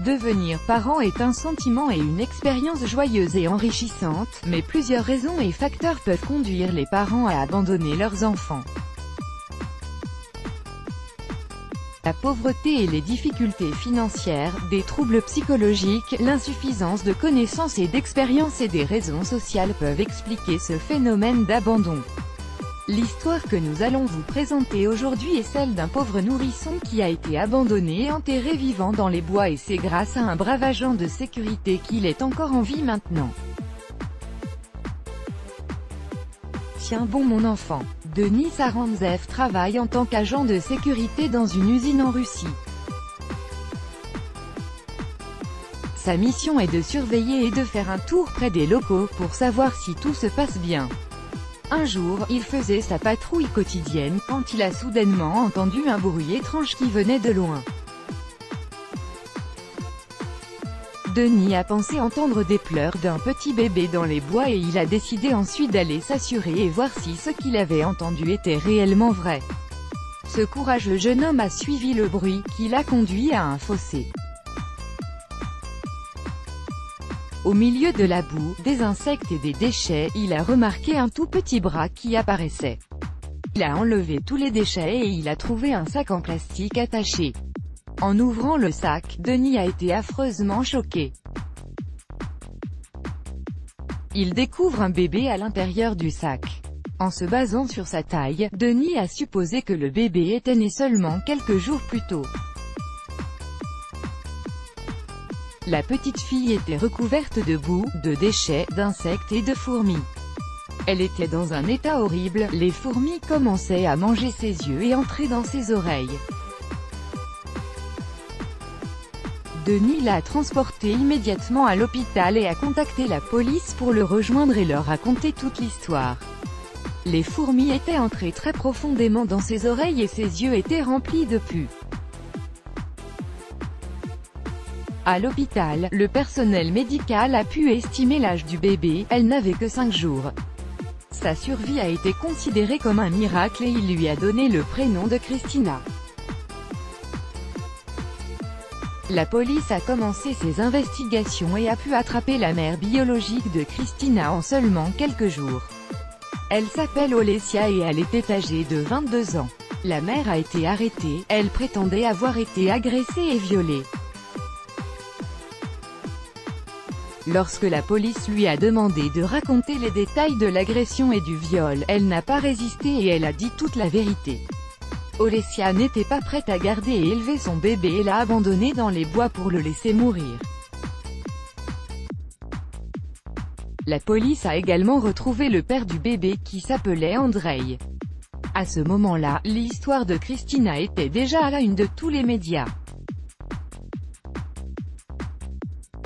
Devenir parent est un sentiment et une expérience joyeuse et enrichissante, mais plusieurs raisons et facteurs peuvent conduire les parents à abandonner leurs enfants. La pauvreté et les difficultés financières, des troubles psychologiques, l'insuffisance de connaissances et d'expérience et des raisons sociales peuvent expliquer ce phénomène d'abandon. L'histoire que nous allons vous présenter aujourd'hui est celle d'un pauvre nourrisson qui a été abandonné et enterré vivant dans les bois, et c'est grâce à un brave agent de sécurité qu'il est encore en vie maintenant. Tiens bon mon enfant. Denis Sarantsev travaille en tant qu'agent de sécurité dans une usine en Russie. Sa mission est de surveiller et de faire un tour près des locaux pour savoir si tout se passe bien. Un jour, il faisait sa patrouille quotidienne quand il a soudainement entendu un bruit étrange qui venait de loin. Denis a pensé entendre des pleurs d'un petit bébé dans les bois et il a décidé ensuite d'aller s'assurer et voir si ce qu'il avait entendu était réellement vrai. Ce courageux jeune homme a suivi le bruit, qui l'a conduit à un fossé. Au milieu de la boue, des insectes et des déchets, il a remarqué un tout petit bras qui apparaissait. Il a enlevé tous les déchets et il a trouvé un sac en plastique attaché. En ouvrant le sac, Denis a été affreusement choqué. Il découvre un bébé à l'intérieur du sac. En se basant sur sa taille, Denis a supposé que le bébé était né seulement quelques jours plus tôt. La petite fille était recouverte de boue, de déchets, d'insectes et de fourmis. Elle était dans un état horrible, les fourmis commençaient à manger ses yeux et entrer dans ses oreilles. Denis l'a transporté immédiatement à l'hôpital et a contacté la police pour le rejoindre et leur raconter toute l'histoire. Les fourmis étaient entrées très profondément dans ses oreilles et ses yeux étaient remplis de pus. À l'hôpital, le personnel médical a pu estimer l'âge du bébé, elle n'avait que 5 jours. Sa survie a été considérée comme un miracle et il lui a donné le prénom de Christina. La police a commencé ses investigations et a pu attraper la mère biologique de Christina en seulement quelques jours. Elle s'appelle Olesia et elle était âgée de 22 ans. La mère a été arrêtée, elle prétendait avoir été agressée et violée. Lorsque la police lui a demandé de raconter les détails de l'agression et du viol, elle n'a pas résisté et elle a dit toute la vérité. Olesia n'était pas prête à garder et élever son bébé et l'a abandonné dans les bois pour le laisser mourir. La police a également retrouvé le père du bébé qui s'appelait Andrei. À ce moment-là, l'histoire de Christina était déjà à la une de tous les médias.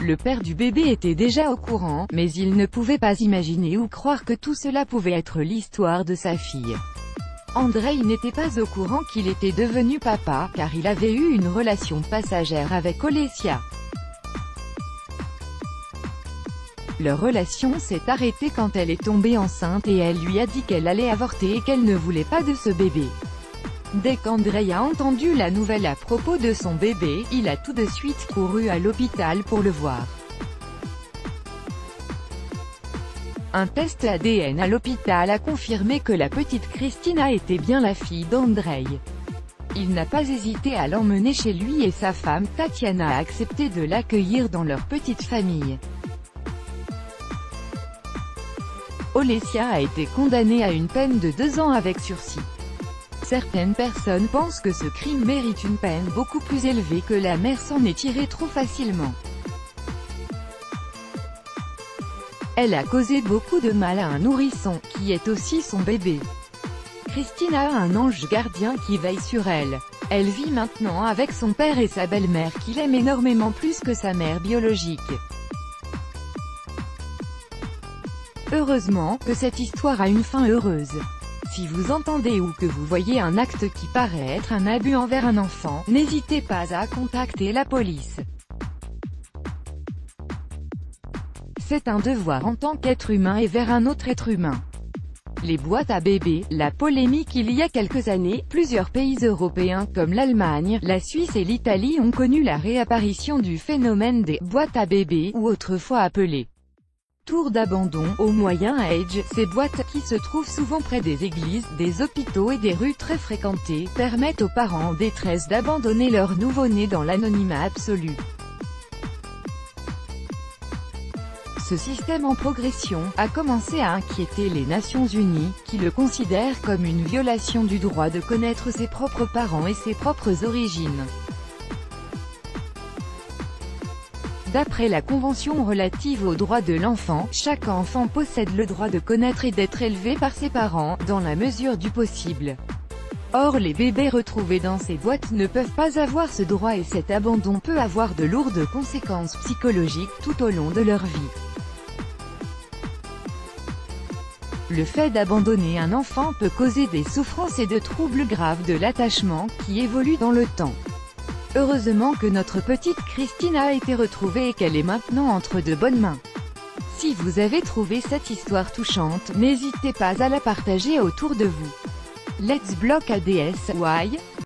Le père du bébé était déjà au courant, mais il ne pouvait pas imaginer ou croire que tout cela pouvait être l'histoire de sa fille. Andrei n'était pas au courant qu'il était devenu papa, car il avait eu une relation passagère avec Olesia. Leur relation s'est arrêtée quand elle est tombée enceinte et elle lui a dit qu'elle allait avorter et qu'elle ne voulait pas de ce bébé. Dès qu'Andrei a entendu la nouvelle à propos de son bébé, il a tout de suite couru à l'hôpital pour le voir. Un test ADN à l'hôpital a confirmé que la petite Christina était bien la fille d'Andrei. Il n'a pas hésité à l'emmener chez lui et sa femme, Tatiana, a accepté de l'accueillir dans leur petite famille. Olesia a été condamnée à une peine de 2 ans avec sursis. Certaines personnes pensent que ce crime mérite une peine beaucoup plus élevée, que la mère s'en est tirée trop facilement. Elle a causé beaucoup de mal à un nourrisson, qui est aussi son bébé. Christina a un ange gardien qui veille sur elle. Elle vit maintenant avec son père et sa belle-mère qu'il aime énormément plus que sa mère biologique. Heureusement que cette histoire a une fin heureuse. Si vous entendez ou que vous voyez un acte qui paraît être un abus envers un enfant, n'hésitez pas à contacter la police. C'est un devoir en tant qu'être humain et vers un autre être humain. Les boîtes à bébés, la polémique. Il y a quelques années, plusieurs pays européens comme l'Allemagne, la Suisse et l'Italie ont connu la réapparition du phénomène des boîtes à bébés, ou autrefois appelées tours d'abandon. Au Moyen Âge, ces boîtes, qui se trouvent souvent près des églises, des hôpitaux et des rues très fréquentées, permettent aux parents en détresse d'abandonner leur nouveau-né dans l'anonymat absolu. Ce système en progression a commencé à inquiéter les Nations Unies, qui le considèrent comme une violation du droit de connaître ses propres parents et ses propres origines. D'après la Convention relative aux droits de l'enfant, chaque enfant possède le droit de connaître et d'être élevé par ses parents, dans la mesure du possible. Or les bébés retrouvés dans ces boîtes ne peuvent pas avoir ce droit et cet abandon peut avoir de lourdes conséquences psychologiques tout au long de leur vie. Le fait d'abandonner un enfant peut causer des souffrances et de troubles graves de l'attachement, qui évoluent dans le temps. Heureusement que notre petite Christine a été retrouvée et qu'elle est maintenant entre de bonnes mains. Si vous avez trouvé cette histoire touchante, n'hésitez pas à la partager autour de vous. Let's block ADSY